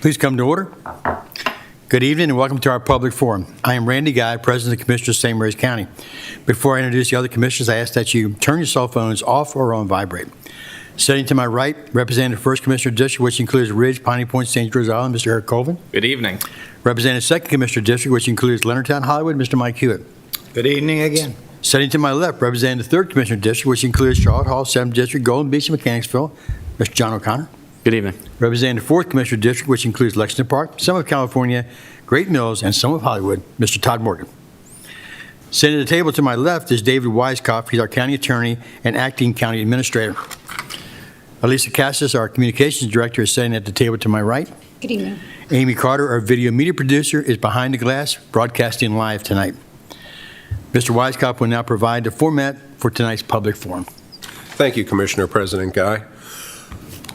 Please come to order. Good evening and welcome to our public forum. I am Randy Guy, President of the Commissioners of St. Mary's County. Before I introduce the other commissioners, I ask that you turn your cell phones off or on vibrate. Sitting to my right, representing the 1st Commissioner District, which includes Ridge, Piney Point, St. George Island, Mr. Eric Colvin. Good evening. Representing the 2nd Commissioner District, which includes Leonardtown, Hollywood, Mr. Mike Hewitt. Good evening again. Sitting to my left, representing the 3rd Commissioner District, which includes Charlotte Hall, 7th District, Golden Beach, and Mechanicsville, Mr. John O'Connor. Good evening. Representing the 4th Commissioner District, which includes Lexington Park, some of California, Great Mills, and some of Hollywood, Mr. Todd Morgan. Sitting at the table to my left is David Weiskopf. He's our county attorney and acting county administrator. Elisa Cassis, our communications director, is sitting at the table to my right. Good evening. Amy Carter, our video media producer, is behind the glass, broadcasting live tonight. Mr. Weiskopf will now provide the format for tonight's public forum. Thank you, Commissioner President Guy.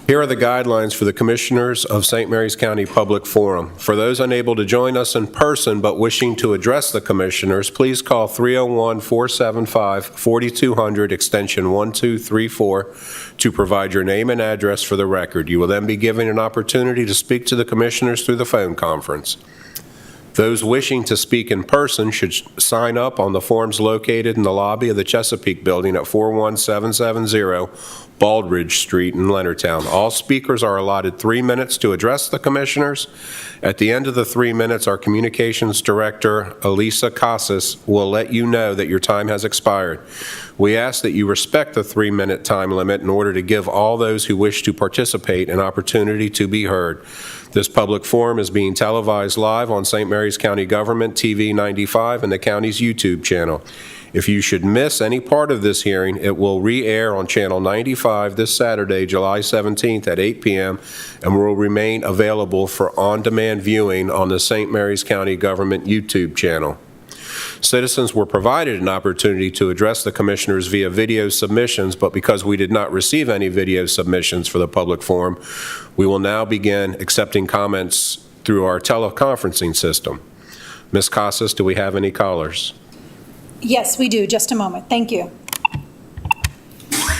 Here are the guidelines for the Commissioners of St. Mary's County Public Forum. For those unable to join us in person but wishing to address the Commissioners, please call 301-475-4200 extension 1234 to provide your name and address for the record. You will then be given an opportunity to speak to the Commissioners through the phone conference. Those wishing to speak in person should sign up on the forms located in the lobby of the Chesapeake Building at 41770 Baldridge Street in Leonardtown. All speakers are allotted 3 minutes to address the Commissioners. At the end of the 3 minutes, our Communications Director, Elisa Casas, will let you know that your time has expired. We ask that you respect the 3-minute time limit in order to give all those who wish to participate an opportunity to be heard. This public forum is being televised live on St. Mary's County Government TV 95 and the county's YouTube channel. If you should miss any part of this hearing, it will re-air on Channel 95 this Saturday, July 17th at 8 p.m. and will remain available for on-demand viewing on the St. Mary's County Government YouTube channel. Citizens were provided an opportunity to address the Commissioners via video submissions, but because we did not receive any video submissions for the public forum, we will now begin accepting comments through our teleconferencing system. Ms. Casas, do we have any callers? Yes, we do. Just a moment. Thank you.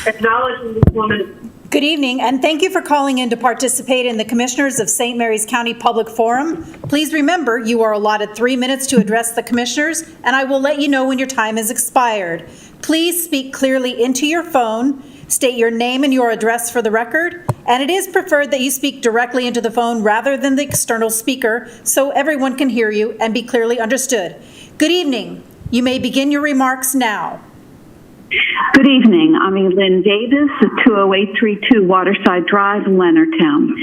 Acknowledging this woman. Good evening, and thank you for calling in to participate in the Commissioners of St. Mary's County Public Forum. Please remember, you are allotted 3 minutes to address the Commissioners, and I will let you know when your time has expired. Please speak clearly into your phone, state your name and your address for the record, and it is preferred that you speak directly into the phone rather than the external speaker so everyone can hear you and be clearly understood. Good evening. You may begin your remarks now. Good evening. I'm Lynn Davis at 20832 Waterside Drive, Leonardtown.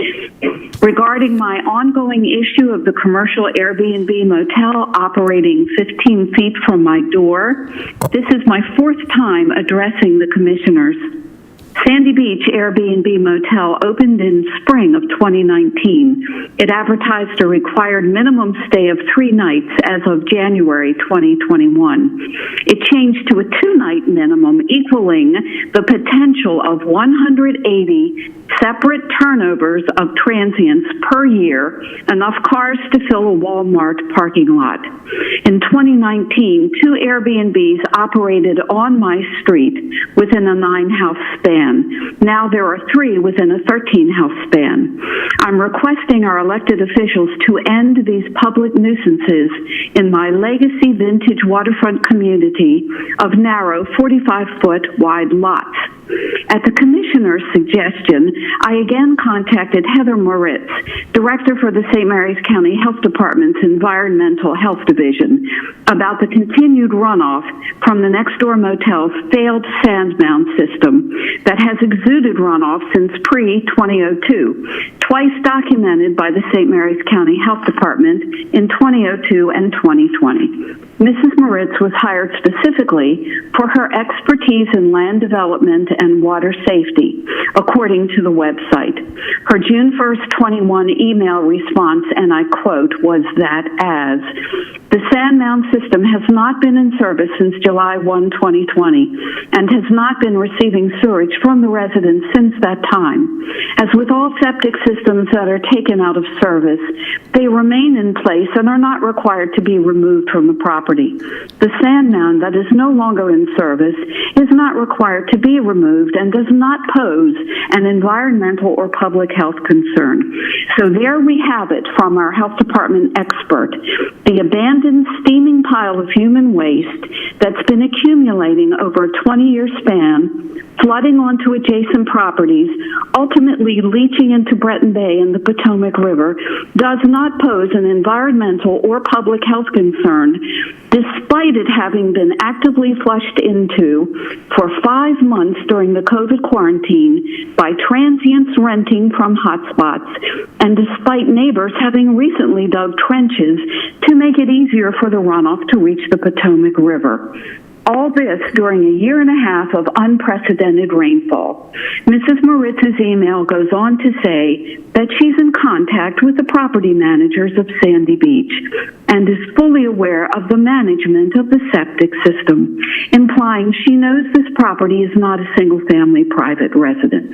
Regarding my ongoing issue of the commercial Airbnb motel operating 15 feet from my door, this is my 4th time addressing the Commissioners. Sandy Beach Airbnb Motel opened in spring of 2019. It advertised a required minimum stay of 3 nights as of January 2021. It changed to a 2-night minimum, equaling the potential of 180 separate turnovers of transients per year, enough cars to fill a Walmart parking lot. In 2019, 2 Airbnbs operated on my street within a 9-house span. Now there are 3 within a 13-house span. I'm requesting our elected officials to end these public nuisances in my legacy vintage waterfront community of narrow 45-foot wide lots. At the Commissioner's suggestion, I again contacted Heather Moritz, Director for the St. Mary's County Health Department's Environmental Health Division, about the continued runoff from the next-door motel's failed sand mound system that has exuded runoff since pre-2002, twice documented by the St. Mary's County Health Department in 2002 and 2020. Mrs. Moritz was hired specifically for her expertise in land development and water safety, according to the website. Her June 1st, 21 email response, and I quote, was that as The Sand Mound system has not been in service since July 1, 2020, and has not been receiving sewage from the residents since that time. As with all septic systems that are taken out of service, they remain in place and are not required to be removed from the property. The sand mound that is no longer in service is not required to be removed and does not pose an environmental or public health concern. So there we have it from our health department expert. The abandoned steaming pile of human waste that's been accumulating over a 20-year span, flooding onto adjacent properties, ultimately leaching into Breton Bay and the Potomac River, does not pose an environmental or public health concern, despite it having been actively flushed into for 5 months during the COVID quarantine by transients renting from hotspots, and despite neighbors having recently dug trenches to make it easier for the runoff to reach the Potomac River. All this during a year and a half of unprecedented rainfall. Mrs. Moritz's email goes on to say that she's in contact with the property managers of Sandy Beach and is fully aware of the management of the septic system, implying she knows this property is not a single-family private residence.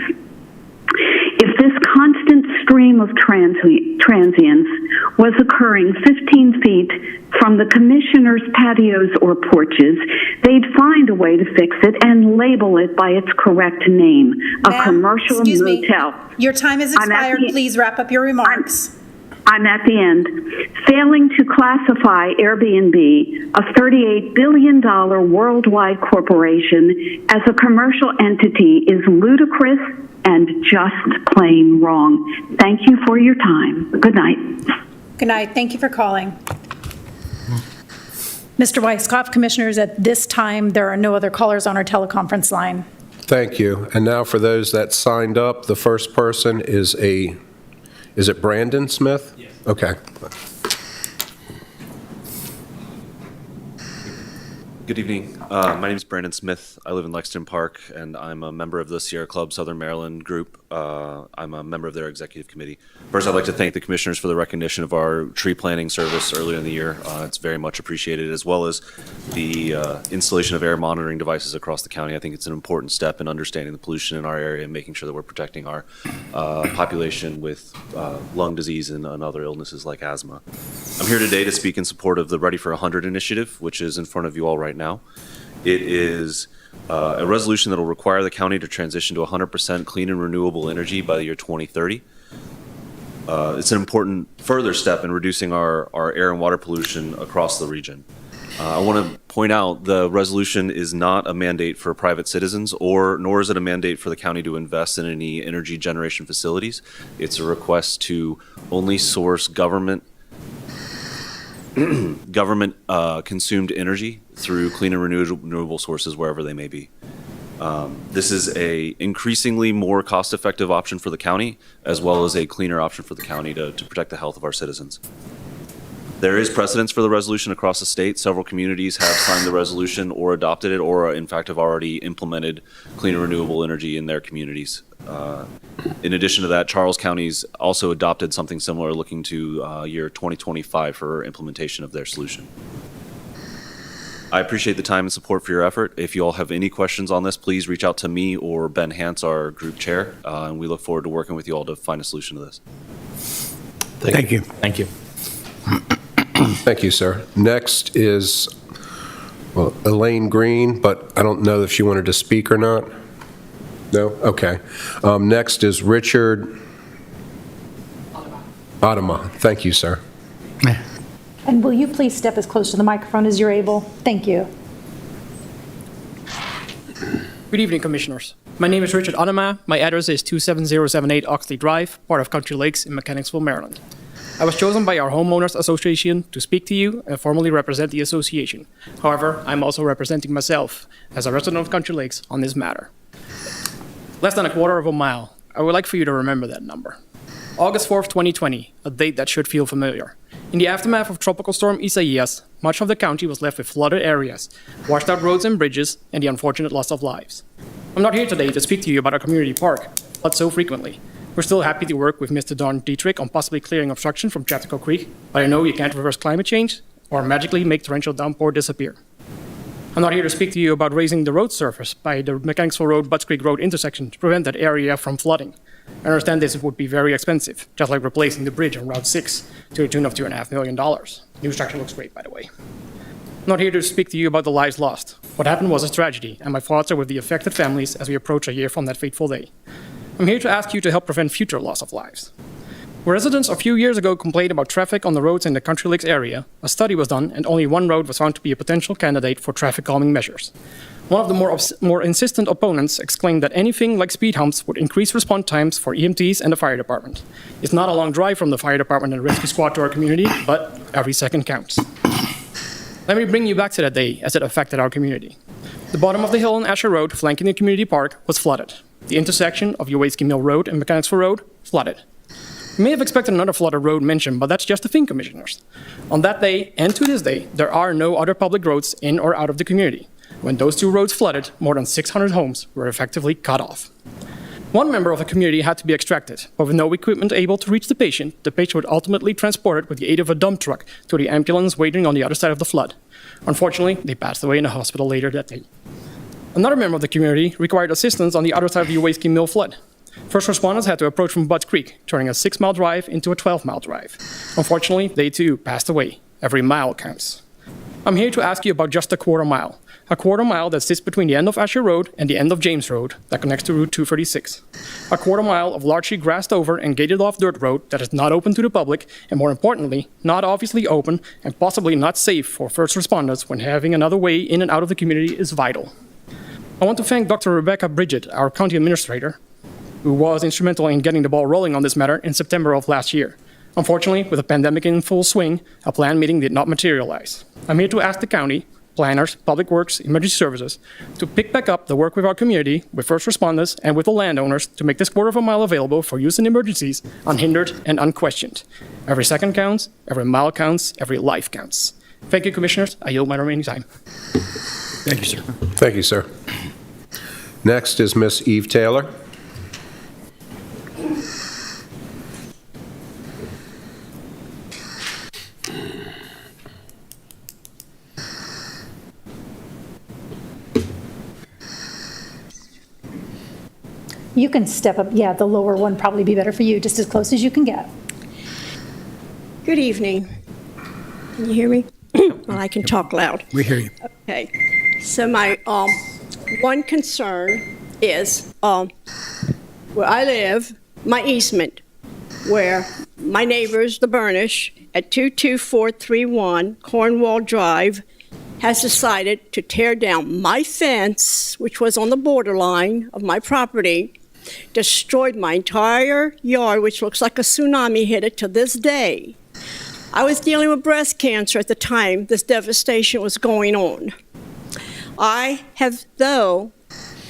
If this constant stream of transients was occurring 15 feet from the commissioners' patios or porches, they'd find a way to fix it and label it by its correct name, a Ma'am, commercial excuse me. motel. Your time has expired. Please wrap up your remarks. I'm at the end. Failing to classify Airbnb, a $38 billion worldwide corporation, as a commercial entity is ludicrous and just plain wrong. Thank you for your time. Good night. Good night. Thank you for calling. Mr. Weisskopf, Commissioners, at this time, there are no other callers on our teleconference line. Thank you. And now for those that signed up, the first person is it Brandon Smith? Yes. Okay. Good evening. My name is Brandon Smith. I live in Lexington Park, and I'm a member of the Sierra Club Southern Maryland group. I'm a member of their executive committee. First, I'd like to thank the commissioners for the recognition of our tree planting service earlier in the year. It's very much appreciated, as well as the installation of air monitoring devices across the county. I think it's an important step in understanding the pollution in our area and making sure that we're protecting our population with lung disease and other illnesses like asthma. I'm here today to speak in support of the Ready for 100 initiative, which is in front of you all right now. It is a resolution that will require the county to transition to 100% clean and renewable energy by the year 2030. It's an important further step in reducing our air and water pollution across the region. I want to point out the resolution is not a mandate for private citizens, nor is it a mandate for the county to invest in any energy generation facilities. It's a request to only source government consumed energy through clean and renewable sources wherever they may be. This is a increasingly more cost-effective option for the county, as well as a cleaner option for the county to protect the health of our citizens. There is precedence for the resolution across the state. Several communities have signed the resolution or adopted it, or in fact have already implemented clean and renewable energy in their communities. In addition to that, Charles County's also adopted something similar, looking to year 2025 for implementation of their solution. I appreciate the time and support for your effort. If you all have any questions on this, please reach out to me or Ben Hance, our group chair, and we look forward to working with you all to find a solution to this. Thank you. Thank you. Thank you, sir. Next is, Elaine Green, but I don't know if she wanted to speak or not. No? Okay. Next is Richard Adama. Thank you, sir. And will you please step as close to the microphone as you're able? Thank you. Good evening, Commissioners. My name is Richard Adama. My address is 27078 Oxley Drive, part of Country Lakes in Mechanicsville, Maryland. I was chosen by our Homeowners Association to speak to you and formally represent the association. However, I'm also representing myself as a resident of Country Lakes on this matter. Less than a quarter of a mile. I would like for you to remember that number. August 4th, 2020, a date that should feel familiar. In the aftermath of Tropical Storm Isaias, much of the county was left with flooded areas, washed out roads and bridges, and the unfortunate loss of lives. I'm not here today to speak to you about our community park, but so frequently. We're still happy to work with Mr. Don Dietrich on possibly clearing obstruction from Chaptico Creek, but I know you can't reverse climate change or magically make torrential downpour disappear. I'm not here to speak to you about raising the road surface by the Mechanicsville Road, Butts Creek Road intersection to prevent that area from flooding. I understand this would be very expensive, just like replacing the bridge on Route 6 to the tune of $2.5 million. New structure looks great, by the way. I'm not here to speak to you about the lives lost. What happened was a tragedy, and my thoughts are with the affected families as we approach a year from that fateful day. I'm here to ask you to help prevent future loss of lives. Residents a few years ago complained about traffic on the roads in the Country Lakes area. A study was done, and only one road was found to be a potential candidate for traffic calming measures. One of the more insistent opponents exclaimed that anything like speed humps would increase response times for EMTs and the fire department. It's not a long drive from the fire department and rescue squad to our community, but every second counts. Let me bring you back to that day as it affected our community. The bottom of the hill on Asher Road, flanking the community park, was flooded. The intersection of Uwaski Mill Road and Mechanicsville Road, flooded. You may have expected another flooded road mentioned, but that's just the thing, commissioners. On that day, and to this day, there are no other public roads in or out of the community. When those two roads flooded, more than 600 homes were effectively cut off. One member of the community had to be extracted, but with no equipment able to reach the patient would ultimately transported with the aid of a dump truck to the ambulance waiting on the other side of the flood. Unfortunately, they passed away in a hospital later that day. Another member of the community required assistance on the other side of the Uwaski Mill flood. First responders had to approach from Butts Creek, turning a 6-mile drive into a 12-mile drive. Unfortunately, they too passed away. Every mile counts. I'm here to ask you about just a quarter mile. A quarter mile that sits between the end of Asher Road and the end of James Road that connects to Route 236. A quarter mile of largely grassed over and gated off dirt road that is not open to the public and, more importantly, not obviously open and possibly not safe for first responders when having another way in and out of the community is vital. I want to thank Dr. Rebecca Bridget, our county administrator, who was instrumental in getting the ball rolling on this matter in September of last year. Unfortunately, with the pandemic in full swing, a planned meeting did not materialize. I'm here to ask the county, planners, public works, emergency services, to pick back up the work with our community, with first responders, and with the landowners to make this quarter of a mile available for use in emergencies, unhindered and unquestioned. Every second counts, every mile counts, every life counts. Thank you, commissioners. I yield my remaining time. Thank you, sir. Thank you, sir. Next is Miss Eve Taylor. You can step up. Yeah, the lower one probably be better for you, just as close as you can get. Good evening. Can you hear me? Well, I can talk loud. We hear you. Okay. So my one concern is where I live, my easement, where my neighbors, the Burnish, at 22431 Cornwall Drive, has decided to tear down my fence, which was on the borderline of my property, destroyed my entire yard, which looks like a tsunami hit it to this day. I was dealing with breast cancer at the time this devastation was going on. I have, though,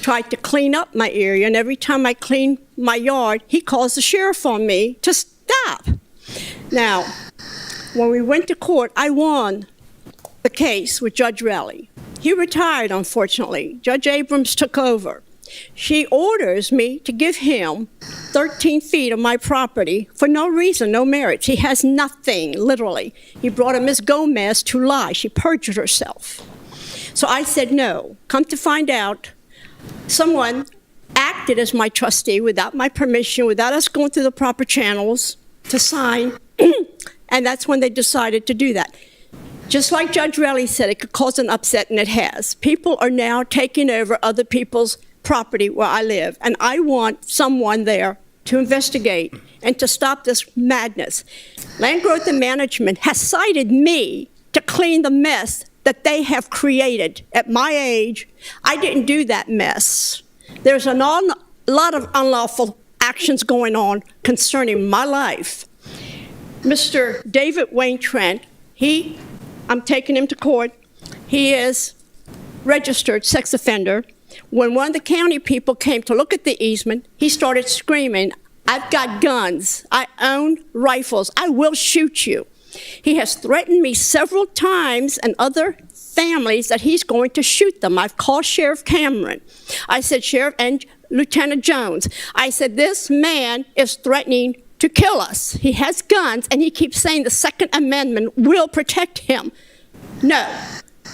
tried to clean up my area, and every time I clean my yard, he calls the sheriff on me to stop. Now, when we went to court, I won the case with Judge Relly. He retired, unfortunately. Judge Abrams took over. She orders me to give him 13 feet of my property for no reason, no merits. He has nothing, literally. He brought a Miss Gomez to lie. She perjured herself. So I said no. Come to find out, someone acted as my trustee without my permission, without us going through the proper channels to sign, and that's when they decided to do that. Just like Judge Relly said, it could cause an upset, and it has. People are now taking over other people's property where I live, and I want someone there to investigate and to stop this madness. Land Growth and Management has cited me to clean the mess that they have created. At my age, I didn't do that mess. There's a lot of unlawful actions going on concerning my life. Mr. David Wayne Trent, I'm taking him to court. He is registered sex offender. When one of the county people came to look at the easement, he started screaming, "I've got guns. I own rifles. I will shoot you." He has threatened me several times and other families that he's going to shoot them. I've called Sheriff Cameron. I said, Sheriff and Lieutenant Jones, I said, this man is threatening to kill us. He has guns, and he keeps saying the Second Amendment will protect him. No,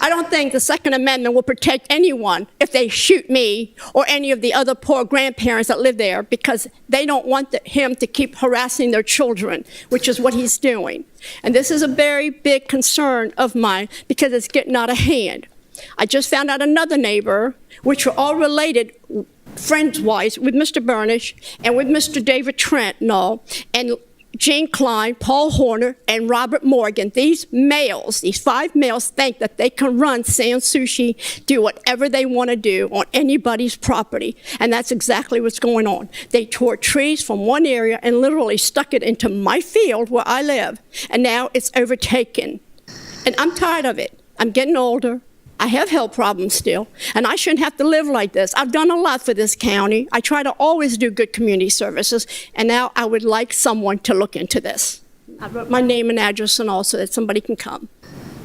I don't think the Second Amendment will protect anyone if they shoot me or any of the other poor grandparents that live there, because they don't want him to keep harassing their children, which is what he's doing. And this is a very big concern of mine because it's getting out of hand. I just found out another neighbor, which were all related friends-wise with Mr. Burnish and with Mr. David Trent and all, and Gene Klein, Paul Horner, and Robert Morgan. These males, these 5 males, think that they can run Sans Sushi, do whatever they want to do on anybody's property. And that's exactly what's going on. They tore trees from one area and literally stuck it into my field where I live. And now it's overtaken. And I'm tired of it. I'm getting older. I have health problems still, and I shouldn't have to live like this. I've done a lot for this county. I try to always do good community services, and now I would like someone to look into this. I wrote my name and address and all so that somebody can come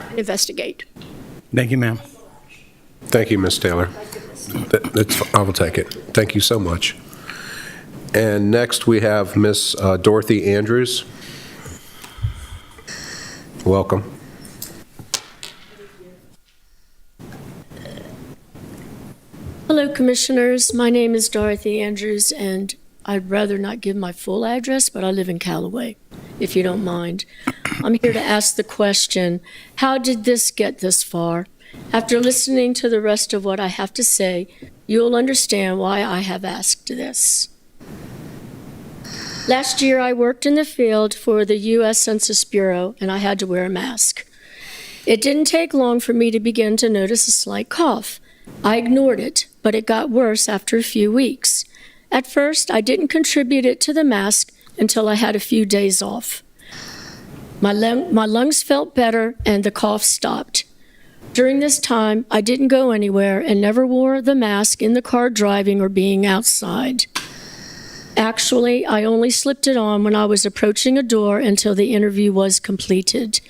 and investigate. Thank you, ma'am. Thank you, Ms. Taylor. I will take it. Thank you so much. And next, we have Ms. Dorothy Andrews. Welcome. Hello, Commissioners. My name is Dorothy Andrews, and I'd rather not give my full address, but I live in Callaway, if you don't mind. I'm here to ask the question, how did this get this far? After listening to the rest of what I have to say, you'll understand why I have asked this. Last year, I worked in the field for the U.S. Census Bureau, and I had to wear a mask. It didn't take long for me to begin to notice a slight cough. I ignored it, but it got worse after a few weeks. At first, I didn't contribute it to the mask until I had a few days off. My lungs felt better and the cough stopped. During this time, I didn't go anywhere and never wore the mask in the car driving or being outside. Actually, I only slipped it on when I was approaching a door until the interview was completed.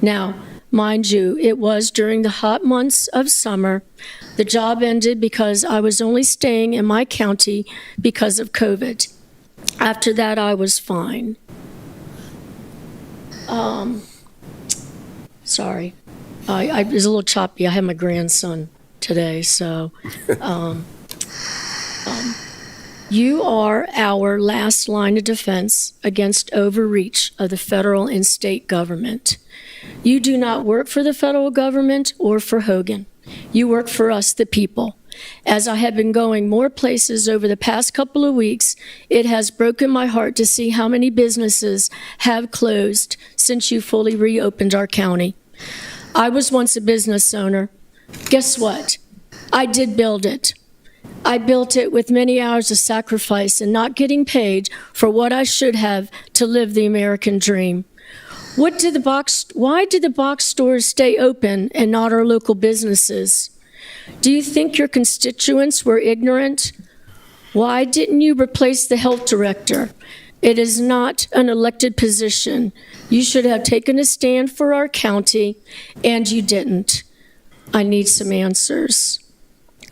Now, mind you, it was during the hot months of summer. The job ended because I was only staying in my county because of COVID. After that, I was fine. Sorry. I was a little choppy. I had my grandson today, so. You are our last line of defense against overreach of the federal and state government. You do not work for the federal government or for Hogan. You work for us, the people. As I have been going more places over the past couple of weeks, it has broken my heart to see how many businesses have closed since you fully reopened our county. I was once a business owner. Guess what? I did build it. I built it with many hours of sacrifice and not getting paid for what I should have to live the American dream. Why did the box stores stay open and not our local businesses? Do you think your constituents were ignorant? Why didn't you replace the health director? It is not an elected position. You should have taken a stand for our county, and you didn't. I need some answers.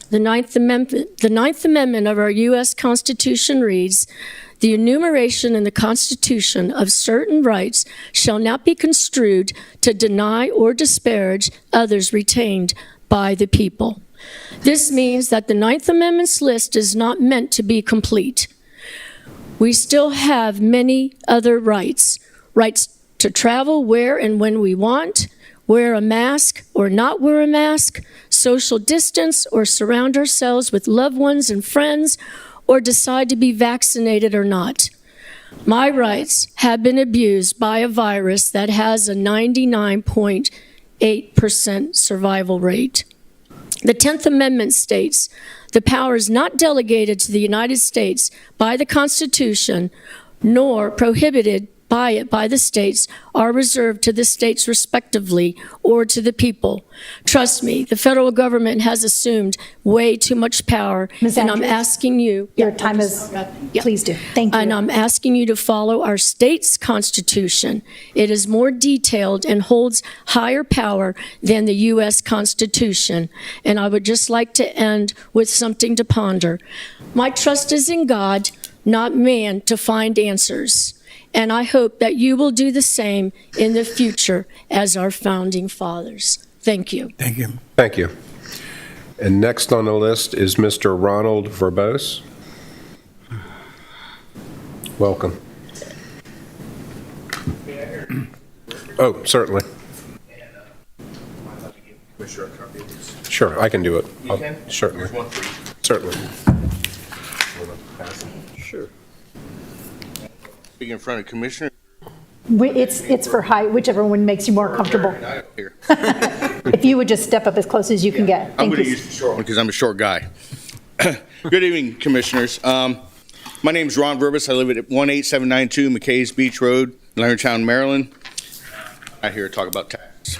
The Ninth Amendment of our U.S. Constitution reads, "The enumeration in the Constitution of certain rights shall not be construed to deny or disparage others retained by the people." This means that the Ninth Amendment's list is not meant to be complete. We still have many other rights. Rights to travel where and when we want, wear a mask or not wear a mask, social distance or surround ourselves with loved ones and friends, or decide to be vaccinated or not. My rights have been abused by a virus that has a 99.8% survival rate. The 10th Amendment states, "The powers not delegated to the United States by the Constitution, nor prohibited by it by the states, are reserved to the states respectively or to the people." Trust me, the federal government has assumed way too much power. Ms. And I'm Andrews, asking you. Your time is, please do. Thank you. And I'm asking you to follow our state's constitution. It is more detailed and holds higher power than the U.S. Constitution. And I would just like to end with something to ponder. My trust is in God, not man, to find answers. And I hope that you will do the same in the future as our founding fathers. Thank you. Thank you. Thank you. And next on the list is Mr. Ronald Verbose. Welcome. Oh, certainly. Sure, I can do it. You can? Certainly. Certainly. Sure. Speak in front of Commissioner. It's for height, whichever one makes you more comfortable. Here. If you would just step up as close as you can get. I'm Thank going to you. use the short one because I'm a short guy. Good evening, Commissioners. My name is Ron Verbus. I live at 18792 McKay's Beach Road, Leonardtown, Maryland. I'm here to talk about taxes.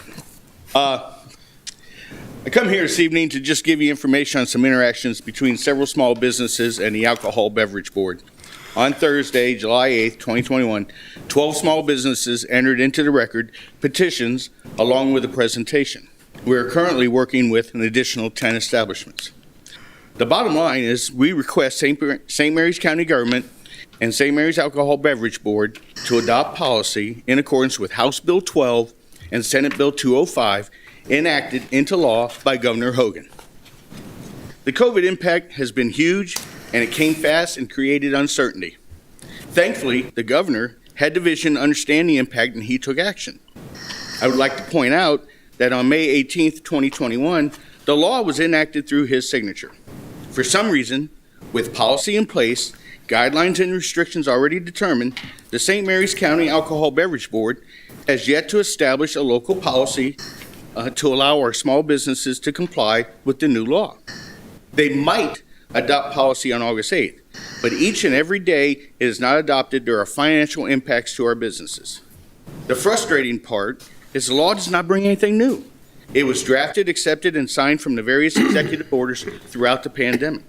I come here this evening to just give you information on some interactions between several small businesses and the Alcohol Beverage Board. On Thursday, July 8th, 2021, 12 small businesses entered into the record petitions along with a presentation. We are currently working with an additional 10 establishments. The bottom line is we request St. Mary's County Government and St. Mary's Alcohol Beverage Board to adopt policy in accordance with House Bill 12 and Senate Bill 205 enacted into law by Governor Hogan. The COVID impact has been huge, and it came fast and created uncertainty. Thankfully, the governor had the vision to understand the impact, and he took action. I would like to point out that on May 18th, 2021, the law was enacted through his signature. For some reason, with policy in place, guidelines and restrictions already determined, the St. Mary's County Alcohol Beverage Board has yet to establish a local policy to allow our small businesses to comply with the new law. They might adopt policy on August 8th, but each and every day it is not adopted, there are financial impacts to our businesses. The frustrating part is the law does not bring anything new. It was drafted, accepted, and signed from the various executive orders throughout the pandemic.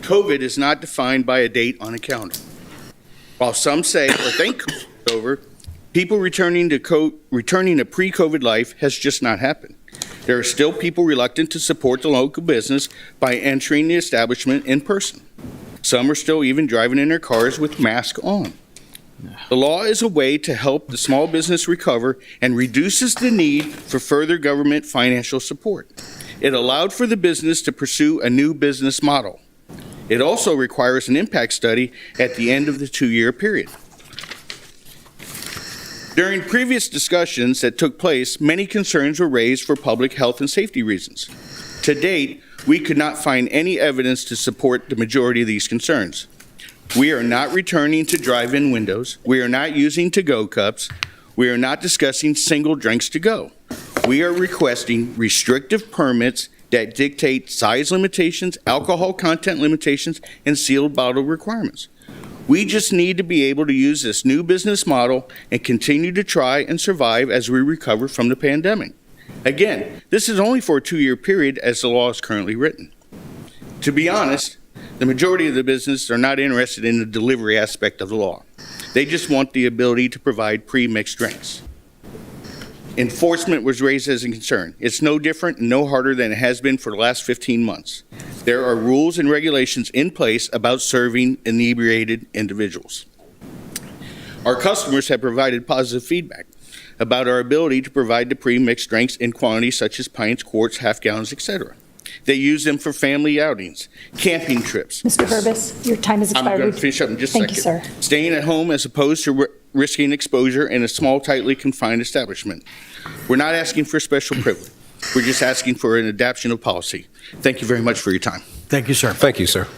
COVID is not defined by a date on a calendar. While some say or think COVID is over, people returning to pre-COVID life has just not happened. There are still people reluctant to support the local business by entering the establishment in person. Some are still even driving in their cars with masks on. The law is a way to help the small business recover and reduces the need for further government financial support. It allowed for the business to pursue a new business model. It also requires an impact study at the end of the 2-year period. During previous discussions that took place, many concerns were raised for public health and safety reasons. To date, we could not find any evidence to support the majority of these concerns. We are not returning to drive-in windows. We are not using to-go cups. We are not discussing single drinks to go. We are requesting restrictive permits that dictate size limitations, alcohol content limitations, and sealed bottle requirements. We just need to be able to use this new business model and continue to try and survive as we recover from the pandemic. Again, this is only for a 2-year period as the law is currently written. To be honest, the majority of the businesses are not interested in the delivery aspect of the law. They just want the ability to provide pre-mixed drinks. Enforcement was raised as a concern. It's no different and no harder than it has been for the last 15 months. There are rules and regulations in place about serving inebriated individuals. Our customers have provided positive feedback about our ability to provide the pre-mixed drinks in quantities such as pints, quarts, half gallons, etc. They use them for family outings, camping trips. Mr. Verbus, your time has expired. I'm going to finish up in just a second. Thank you, sir. Staying at home as opposed to risking exposure in a small, tightly confined establishment. We're not asking for special privilege. We're just asking for an adaptation of policy. Thank you very much for your time. Thank you, sir. Thank you, sir.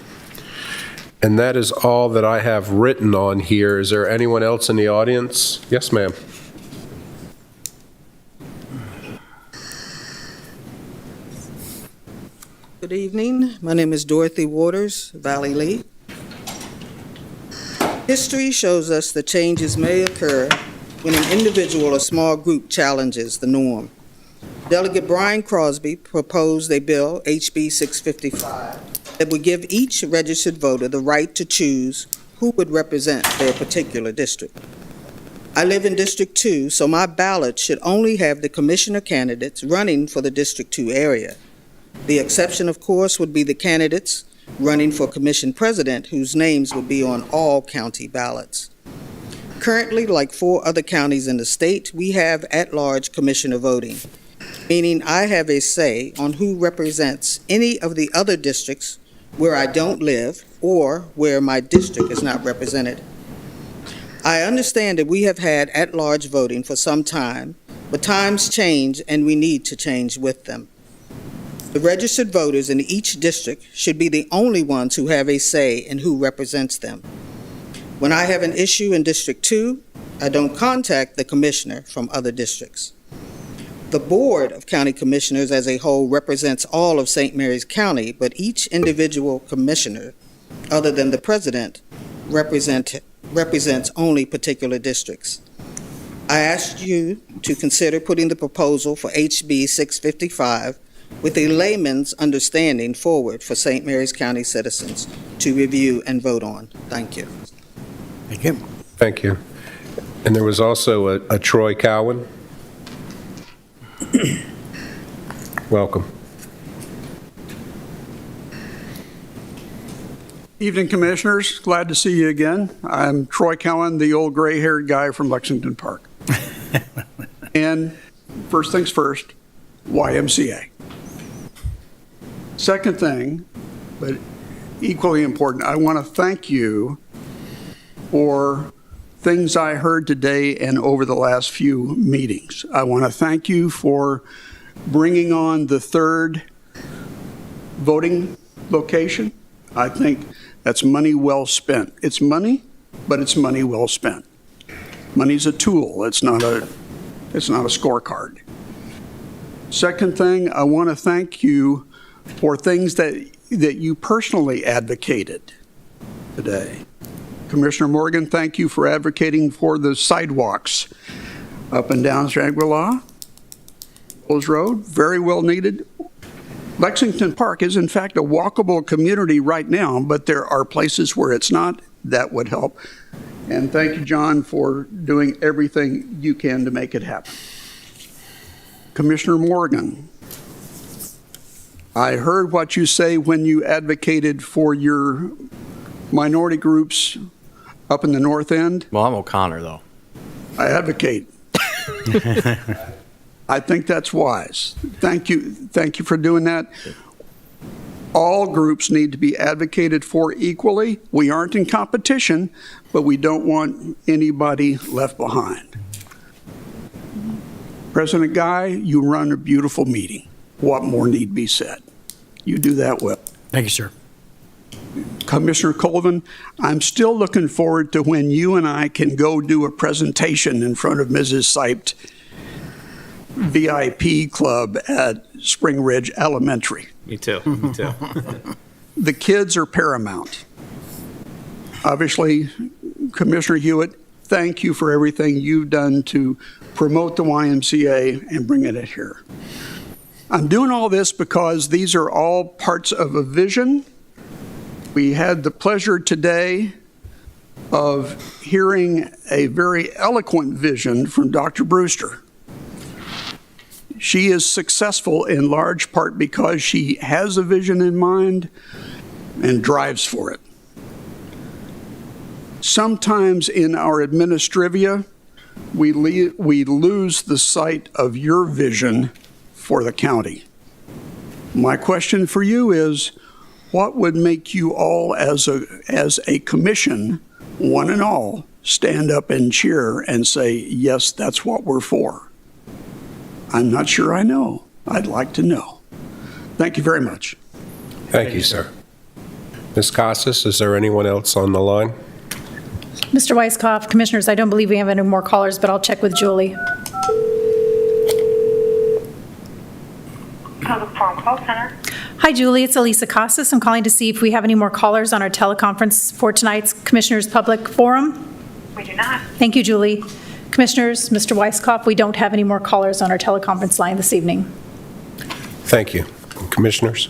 And that is all that I have written on here. Is there anyone else in the audience? Yes, ma'am. Good evening. My name is Dorothy Waters, Valley Lee. History shows us that changes may occur when an individual or small group challenges the norm. Delegate Brian Crosby proposed a bill, HB 655, that would give each registered voter the right to choose who would represent their particular district. I live in District 2, so my ballot should only have the commissioner candidates running for the District 2 area. The exception, of course, would be the candidates running for commission president, whose names would be on all county ballots. Currently, like 4 other counties in the state, we have at-large commissioner voting. meaning I have a say on who represents any of the other districts where I don't live or where my district is not represented. I understand that we have had at-large voting for some time, but times change and we need to change with them. The registered voters in each district should be the only ones who have a say in who represents them. When I have an issue in District 2, I don't contact the commissioner from other districts. The Board of County Commissioners as a whole represents all of St. Mary's County, but each individual commissioner, other than the president, represents only particular districts. I asked you to consider putting the proposal for HB 655 with a layman's understanding forward for St. Mary's County citizens to review and vote on. Thank you. Thank you. Thank you. And there was also a Troy Cowan. Welcome. Evening, Commissioners. Glad to see you again. I'm Troy Cowan, the old gray-haired guy from Lexington Park. And first things first, YMCA. Second thing, but equally important, I want to thank you for things I heard today and over the last few meetings. I want to thank you for bringing on the third voting location. I think that's money well spent. It's money, but it's money well spent. Money's a tool. It's not a scorecard. Second thing, I want to thank you for things that you personally advocated today. Commissioner Morgan, thank you for advocating for the sidewalks up and down Shangri-La, Willows Road, very well needed. Lexington Park is in fact a walkable community right now, but there are places where it's not. That would help. And thank you, John, for doing everything you can to make it happen. Commissioner Morgan, I heard what you say when you advocated for your minority groups up in the north end. Well, I'm O'Connor, though. I advocate. I think that's wise. Thank you for doing that. All groups need to be advocated for equally. We aren't in competition, but we don't want anybody left behind. President Guy, you run a beautiful meeting. What more need be said? You do that well. Thank you, sir. Commissioner Colvin, I'm still looking forward to when you and I can go do a presentation in front of Mrs. Seipt VIP club at Spring Ridge Elementary. Me too. Me too. The kids are paramount. Obviously, Commissioner Hewitt, thank you for everything you've done to promote the YMCA and bring it here. I'm doing all this because these are all parts of a vision. We had the pleasure today of hearing a very eloquent vision from Dr. Brewster. She is successful in large part because she has a vision in mind and drives for it. Sometimes in our administrivia, we lose the sight of your vision for the county. My question for you is, what would make you all as a commission, one and all, stand up and cheer and say, yes, that's what we're for? I'm not sure I know. I'd like to know. Thank you very much. Thank you, sir. Ms. Casas, is there anyone else on the line? Mr. Weisskopf, Commissioners, I don't believe we have any more callers, but I'll check with Julie. Public Forum Call Center. Hi, Julie. It's Elisa Casas. I'm calling to see if we have any more callers on our teleconference for tonight's Commissioners Public Forum. We do not. Thank you, Julie. Commissioners, Mr. Weisskopf, we don't have any more callers on our teleconference line this evening. Thank you. Commissioners?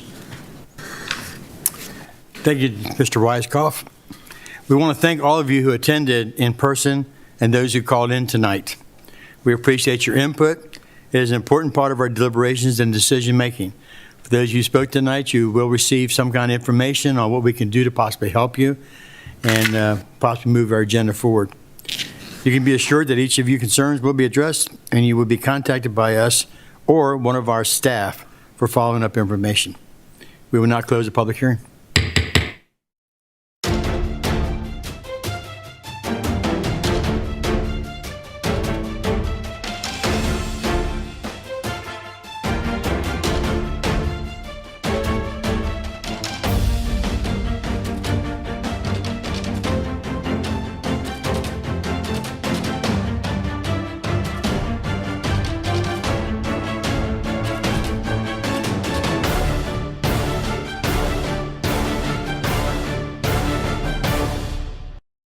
Thank you, Mr. Weisskopf. We want to thank all of you who attended in person and those who called in tonight. We appreciate your input. It is an important part of our deliberations and decision-making. For those of you who spoke tonight, you will receive some kind of information on what we can do to possibly help you and possibly move our agenda forward. You can be assured that each of your concerns will be addressed and you will be contacted by us or one of our staff for following up information. We will not close the public hearing.